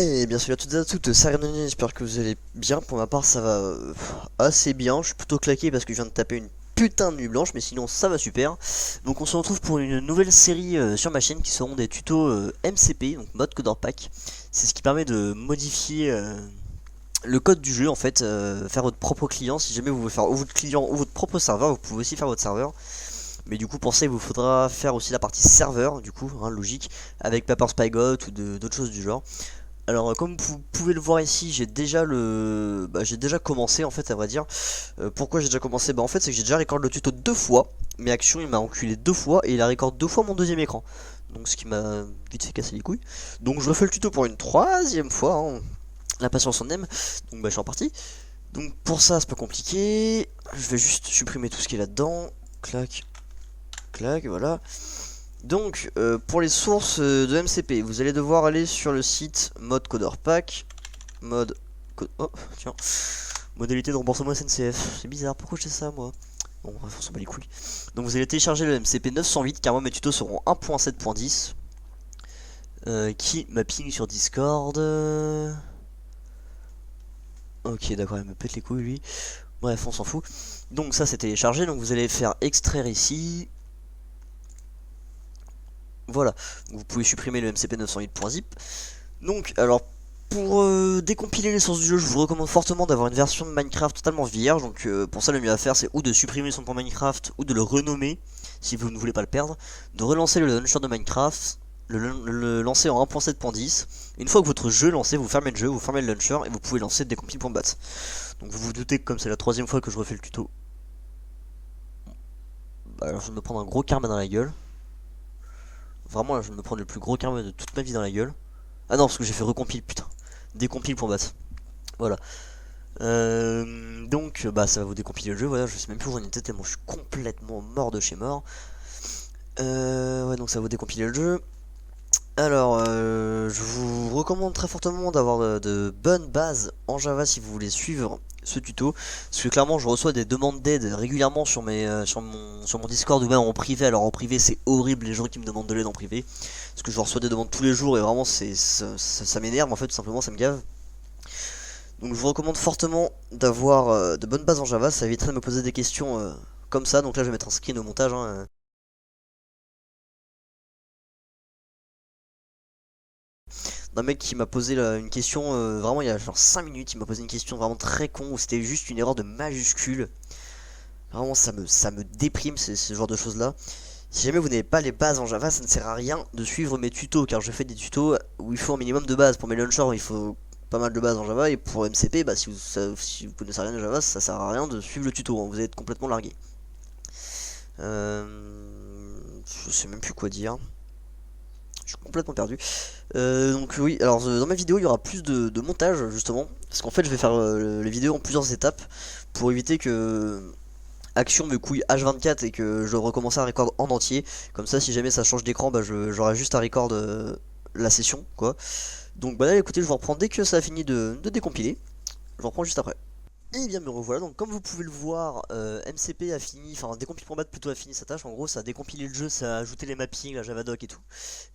Et bien sûr à toutes et à toutes, c'est Arnaud, j'espère que vous allez bien. Pour ma part, ça va assez bien. Je suis plutôt claqué parce que je viens de taper une putain de nuit blanche, mais sinon ça va super. Donc on se retrouve pour une nouvelle série sur ma chaîne qui seront des tutos MCP, donc mode codeur pack. C'est ce qui permet de modifier le code du jeu en fait, faire votre propre client. Si jamais vous voulez faire ou votre client ou votre propre serveur, vous pouvez aussi faire votre serveur. Mais du coup pour ça il vous faudra faire aussi la partie serveur, du coup, hein, logique, avec Paper Spygot ou d'autres choses du genre. Alors comme vous pouvez le voir ici, j'ai déjà commencé en fait à vrai dire. Pourquoi j'ai déjà commencé? Bah en fait c'est que j'ai déjà recordé le tuto deux fois. Mais Action il m'a enculé deux fois et il a recordé deux fois mon deuxième écran. Donc ce qui m'a vite fait casser les couilles. Donc je refais le tuto pour une troisième fois, hein. La patience en aime. Donc bah je suis en partie. Donc pour ça c'est pas compliqué. Je vais juste supprimer tout ce qui est là-dedans. Clac, clac, voilà. Donc, pour les sources de MCP, vous allez devoir aller sur le site mode codeur pack, oh, tiens, modalité de remboursement SNCF. C'est bizarre, pourquoi je fais ça moi? Bon, bref, on s'en bat les couilles. Donc, vous allez télécharger le MCP 908, car moi mes tutos seront 1.7.10, qui mapping sur Discord. Ok, d'accord, il me pète les couilles lui. Bref, on s'en fout. Donc, ça c'est téléchargé, donc vous allez faire extraire ici. Voilà, vous pouvez supprimer le MCP 908.zip. Donc, alors, pour décompiler les sources du jeu, je vous recommande fortement d'avoir une version de Minecraft totalement vierge. Donc, pour ça, le mieux à faire, c'est ou de supprimer son point Minecraft, ou de le renommer, si vous ne voulez pas le perdre. De relancer le launcher de Minecraft, le lancer en 1.7.10. Une fois que votre jeu est lancé, vous fermez le jeu, vous fermez le launcher, et vous pouvez lancer décompile.bat. Donc, vous vous doutez que comme c'est la troisième fois que je refais le tuto, bah, alors je vais me prendre un gros karma dans la gueule. Vraiment, là, je vais me prendre le plus gros karma de toute ma vie dans la gueule. Ah non, parce que j'ai fait recompile, putain. Décompile pour battre. Voilà. Donc, bah, ça va vous décompiler le jeu. Voilà, je sais même plus où j'en étais tellement je suis complètement mort de chez mort. Ouais, donc ça va vous décompiler le jeu. Alors, je vous recommande très fortement d'avoir de bonnes bases en Java si vous voulez suivre ce tuto. Parce que clairement, je reçois des demandes d'aide régulièrement sur mon Discord ou même en privé. Alors en privé, c'est horrible les gens qui me demandent de l'aide en privé. Parce que je reçois des demandes tous les jours et vraiment, ça m'énerve en fait, tout simplement, ça me gave. Donc je vous recommande fortement d'avoir de bonnes bases en Java. Ça éviterait de me poser des questions comme ça. Donc là, je vais mettre un screen au montage, hein. D'un mec qui m'a posé une question vraiment il y a genre 5 minutes, il m'a posé une question vraiment très con où c'était juste une erreur de majuscule. Vraiment ça me déprime ce genre de choses là. Si jamais vous n'avez pas les bases en Java, ça ne sert à rien de suivre mes tutos car je fais des tutos où il faut un minimum de bases. Pour mes launchers, il faut pas mal de bases en Java et pour MCP, bah si vous connaissez rien de Java, ça sert à rien de suivre le tuto, hein. Vous allez être complètement largué. Je sais même plus quoi dire. Je suis complètement perdu. Donc oui, alors dans ma vidéo il y aura plus de montage justement, parce qu'en fait je vais faire les vidéos en plusieurs étapes pour éviter que Action me couille H24 et que je recommence à record en entier. Comme ça si jamais ça change d'écran, bah j'aurai juste à record la session quoi. Donc bah là écoutez, je vous reprends dès que ça a fini de décompiler. Je vous reprends juste après. Et bien me revoilà, donc comme vous pouvez le voir, MCP a fini, enfin décompile.bat plutôt a fini sa tâche. En gros ça a décompilé le jeu, ça a ajouté les mappings, la javadoc et tout,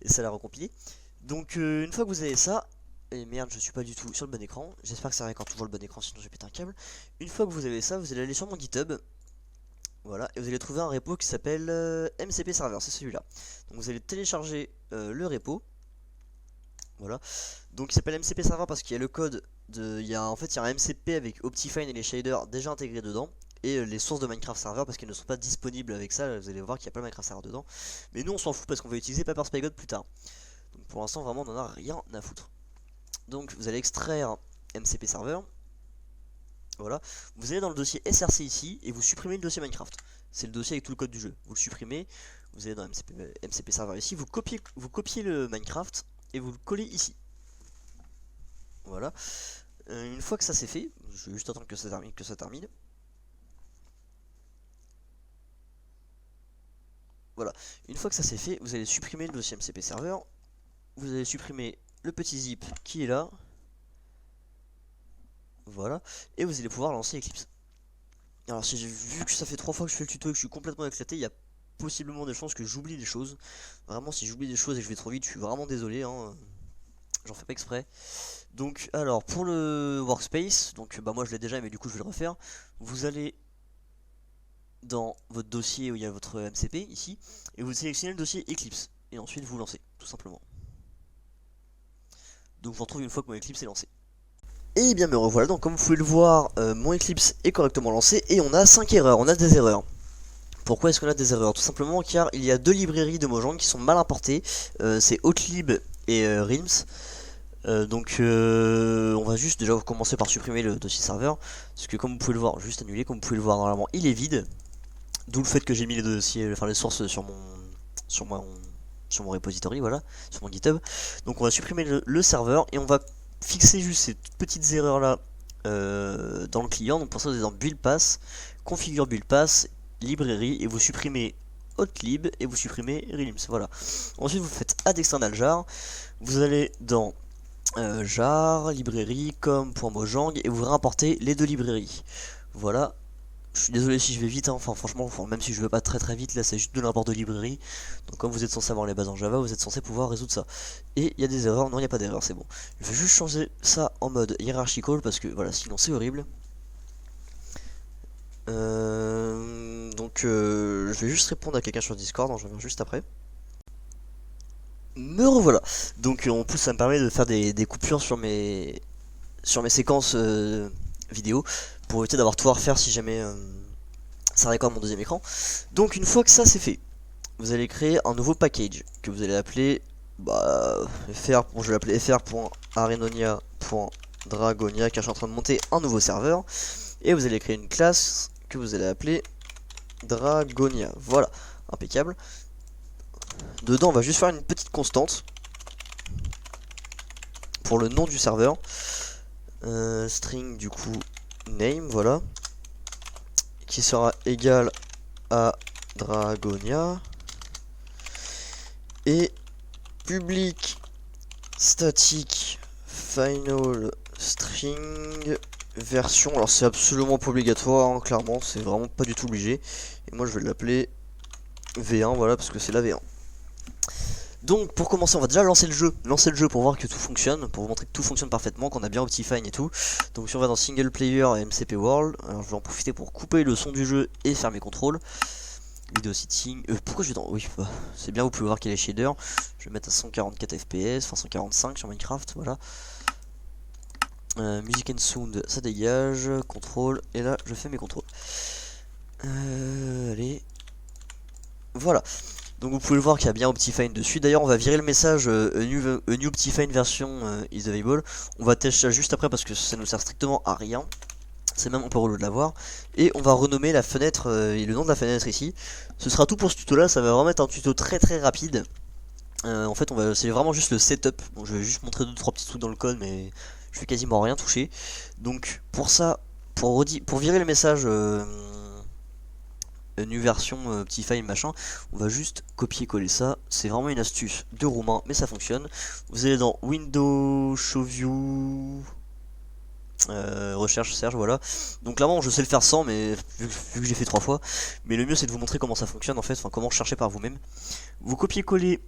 et ça l'a recompilé. Donc une fois que vous avez ça, et merde je suis pas du tout sur le bon écran, j'espère que ça récord toujours le bon écran sinon je vais péter un câble. Une fois que vous avez ça, vous allez aller sur mon GitHub, voilà, et vous allez trouver un repo qui s'appelle MCP Server, c'est celui-là. Donc vous allez télécharger le repo, voilà. Donc il s'appelle MCP Server parce qu'il y a le code en fait il y a un MCP avec Optifine et les shaders déjà intégrés dedans. Et les sources de Minecraft Server parce qu'elles ne sont pas disponibles avec ça, vous allez voir qu'il n'y a pas de Minecraft Server dedans. Mais nous on s'en fout parce qu'on va utiliser Paper Spygot plus tard. Donc pour l'instant vraiment on en a rien à foutre. Donc vous allez extraire MCP Server. Voilà. Vous allez dans le dossier SRC ici et vous supprimez le dossier Minecraft. C'est le dossier avec tout le code du jeu. Vous le supprimez, vous allez dans MCP Server ici, vous copiez le Minecraft et vous le collez ici. Voilà. Une fois que ça c'est fait, je vais juste attendre que ça termine. Voilà. Une fois que ça c'est fait, vous allez supprimer le dossier MCP Server. Vous allez supprimer le petit zip qui est là. Voilà. Et vous allez pouvoir lancer Eclipse. Alors si j'ai vu que ça fait 3 fois que je fais le tuto et que je suis complètement éclaté, il y a possiblement des chances que j'oublie des choses. Vraiment si j'oublie des choses et que je vais trop vite, je suis vraiment désolé, hein. j'en fais pas exprès. Donc alors pour le workspace, donc bah moi je l'ai déjà mais du coup je vais le refaire. Vous allez dans votre dossier où il y a votre MCP ici et vous sélectionnez le dossier Eclipse et ensuite vous lancez tout simplement. Donc je vous retrouve une fois que mon Eclipse est lancé. Et bien me revoilà, donc comme vous pouvez le voir, mon Eclipse est correctement lancé et on a 5 erreurs, on a des erreurs. Pourquoi est-ce qu'on a des erreurs? Tout simplement car il y a deux librairies de Mojang qui sont mal importées, c'est Hotlib et Realms. Donc on va juste déjà commencer par supprimer le dossier serveur, parce que comme vous pouvez le voir, juste annuler, comme vous pouvez le voir normalement il est vide. D'où le fait que j'ai mis les dossiers, enfin les sources sur mon repository, voilà, sur mon GitHub. Donc on va supprimer le serveur et on va fixer juste ces petites erreurs là dans le client. Donc pour ça vous êtes dans build pass, configure build pass, librairie et vous supprimez hotlib et vous supprimez realms, voilà. Ensuite vous faites add external jar, vous allez dans jar, librairie, com.mojang et vous réimportez les deux librairies, voilà. Je suis désolé si je vais vite, hein. Enfin franchement, même si je vais pas très vite, là c'est juste de l'import de librairie. Donc comme vous êtes censé avoir les bases en Java, vous êtes censé pouvoir résoudre ça. Et il y a des erreurs, non il n'y a pas d'erreur, c'est bon. Je vais juste changer ça en mode hierarchical parce que voilà, sinon c'est horrible. Je vais juste répondre à quelqu'un sur Discord, hein, je reviens juste après. Me revoilà. Donc en plus ça me permet de faire des coupures sur mes séquences vidéo pour éviter d'avoir tout à refaire si jamais ça recorde mon deuxième écran. Donc une fois que ça c'est fait, vous allez créer un nouveau package que vous allez appeler je vais l'appeler fr.arenonia.dragonia car je suis en train de monter un nouveau serveur et vous allez créer une classe que vous allez appeler Dragonia. Voilà, impeccable. Dedans on va juste faire une petite constante pour le nom du serveur, string du coup name, voilà, qui sera égal à Dragonia, et public static final string version. Alors c'est absolument pas obligatoire, hein, clairement c'est vraiment pas du tout obligé, et moi je vais l'appeler V1, voilà, parce que c'est la V1. Donc pour commencer on va déjà lancer le jeu pour voir que tout fonctionne, pour vous montrer que tout fonctionne parfaitement, qu'on a bien Optifine et tout. Donc si on va dans single player et MCP World, alors je vais en profiter pour couper le son du jeu et faire mes contrôles. Video setting, pourquoi je vais dans... Oui, c'est bien, vous pouvez voir qu'il y a les shaders. Je vais mettre à 144 fps, enfin 145 sur Minecraft, voilà. Music and sound, ça dégage, contrôle, et là je fais mes contrôles. Allez, voilà. Donc vous pouvez le voir qu'il y a bien Optifine dessus. D'ailleurs on va virer le message a new Optifine version is available. On va tester ça juste après parce que ça ne sert strictement à rien. C'est même un peu relou de l'avoir. Et on va renommer la fenêtre et le nom de la fenêtre ici. Ce sera tout pour ce tuto là, ça va vraiment être un tuto très rapide. En fait c'est vraiment juste le setup. Donc je vais juste montrer 2-3 petits trucs dans le code mais je vais quasiment rien toucher. Donc pour ça, pour virer le message new version Optifine machin, on va juste copier-coller ça. C'est vraiment une astuce de roumain mais ça fonctionne. Vous allez dans Windows Show View, recherche Serge, voilà. Donc clairement je sais le faire sans, mais vu que j'ai fait 3 fois, mais le mieux c'est de vous montrer comment ça fonctionne en fait, enfin comment chercher par vous-même. Vous copiez-coller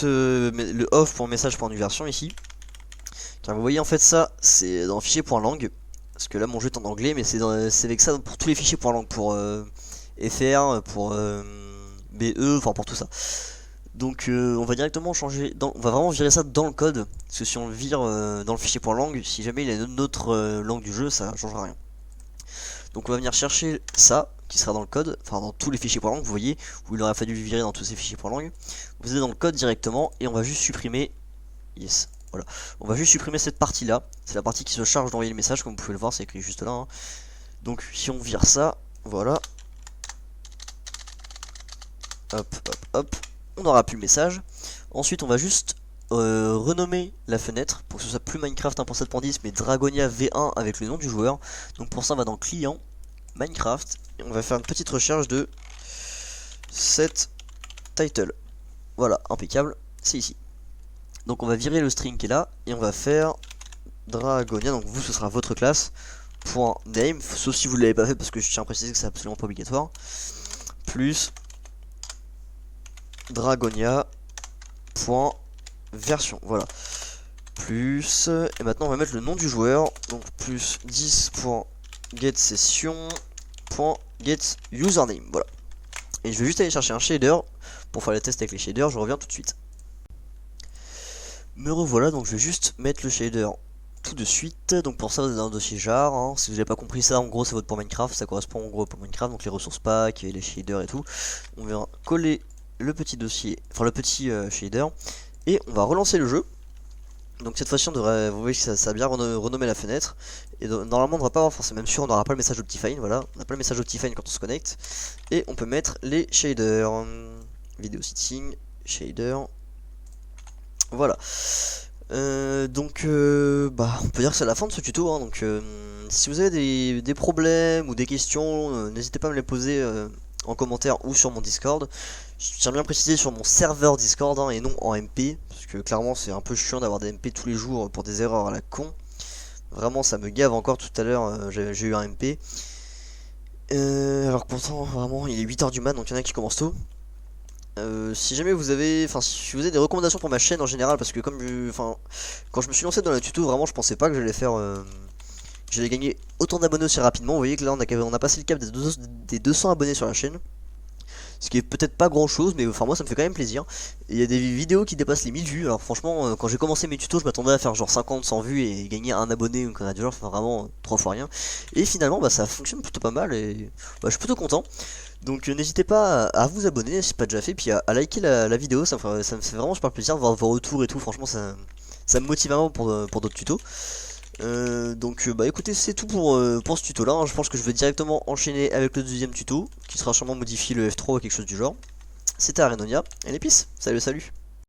le off.message.nuversion ici, car vous voyez en fait ça c'est dans le fichier .lang, parce que là mon jeu est en anglais, mais c'est avec ça pour tous les fichiers .lang, pour FR, pour BE, enfin pour tout ça. Donc on va directement changer, on va vraiment virer ça dans le code, parce que si on le vire dans le fichier .lang, si jamais il y a une autre langue du jeu, ça changera rien. Donc on va venir chercher ça, qui sera dans le code, enfin dans tous les fichiers .lang, vous voyez, où il aurait fallu le virer dans tous ces fichiers .lang. Vous allez dans le code directement, et on va juste supprimer, yes, voilà, on va juste supprimer cette partie là, c'est la partie qui se charge d'envoyer le message, comme vous pouvez le voir, c'est écrit juste là, hein. Donc si on vire ça, voilà, hop, on n'aura plus le message. Ensuite on va juste renommer la fenêtre pour que ce soit plus Minecraft 1.7.10 mais Dragonia V1 avec le nom du joueur. Donc pour ça on va dans client, Minecraft, et on va faire une petite recherche de set title. Voilà, impeccable, c'est ici. Donc on va virer le string qui est là et on va faire Dragonia, donc vous ce sera votre classe .name, sauf si vous ne l'avez pas fait parce que je tiens à préciser que c'est absolument pas obligatoire, plus Dragonia.version, voilà. plus, et maintenant on va mettre le nom du joueur, donc plus 10.getSession.getUsername, voilà. Et je vais juste aller chercher un shader pour faire les tests avec les shaders, je reviens tout de suite. Me revoilà, donc je vais juste mettre le shader tout de suite. Donc pour ça vous avez un dossier jar, hein. Si vous n'avez pas compris ça, en gros c'est votre pour Minecraft, ça correspond en gros pour Minecraft, donc les ressources packs et les shaders et tout. On va coller le petit dossier, enfin le petit shader, et on va relancer le jeu. Donc cette fois-ci on devrait, vous voyez que ça a bien renommé la fenêtre. Et normalement on ne devrait pas avoir, enfin c'est même sûr, on n'aura pas le message Optifine, voilà. On n'a pas le message Optifine quand on se connecte. Et on peut mettre les shaders. Video setting, shader. Voilà. Bah, on peut dire que c'est la fin de ce tuto, hein. Donc si vous avez des problèmes ou des questions, n'hésitez pas à me les poser en commentaire ou sur mon Discord. Je tiens bien à préciser sur mon serveur Discord, hein, et non en MP, parce que clairement c'est un peu chiant d'avoir des MP tous les jours pour des erreurs à la con. Vraiment ça me gave, encore tout à l'heure j'ai eu un MP. Alors que pourtant vraiment il est 8 h du mat, donc il y en a qui commencent tôt. Si jamais vous avez, si vous avez des recommandations pour ma chaîne en général, parce que comme quand je me suis lancé dans le tuto, vraiment je pensais pas que j'allais faire, j'allais gagner autant d'abonnés aussi rapidement. Vous voyez que là on a passé le cap des 200 abonnés sur la chaîne, ce qui est peut-être pas grand chose, mais enfin moi ça me fait quand même plaisir. Et il y a des vidéos qui dépassent les 1000 vues. Alors franchement quand j'ai commencé mes tutos je m'attendais à faire genre 50, 100 vues et gagner un abonné ou qu'on a du genre, enfin vraiment 3 fois rien. Et finalement bah ça fonctionne plutôt pas mal et bah, je suis plutôt content. Donc n'hésitez pas à vous abonner si c'est pas déjà fait, puis à liker la vidéo, ça me fait vraiment super plaisir de voir vos retours et tout. Franchement ça me motive vraiment pour d'autres tutos. Bah écoutez, c'est tout pour ce tuto là, hein. Je pense que je vais directement enchaîner avec le deuxième tuto qui sera sûrement modifier le F3 ou quelque chose du genre. C'était Arenonia et les peace, salut.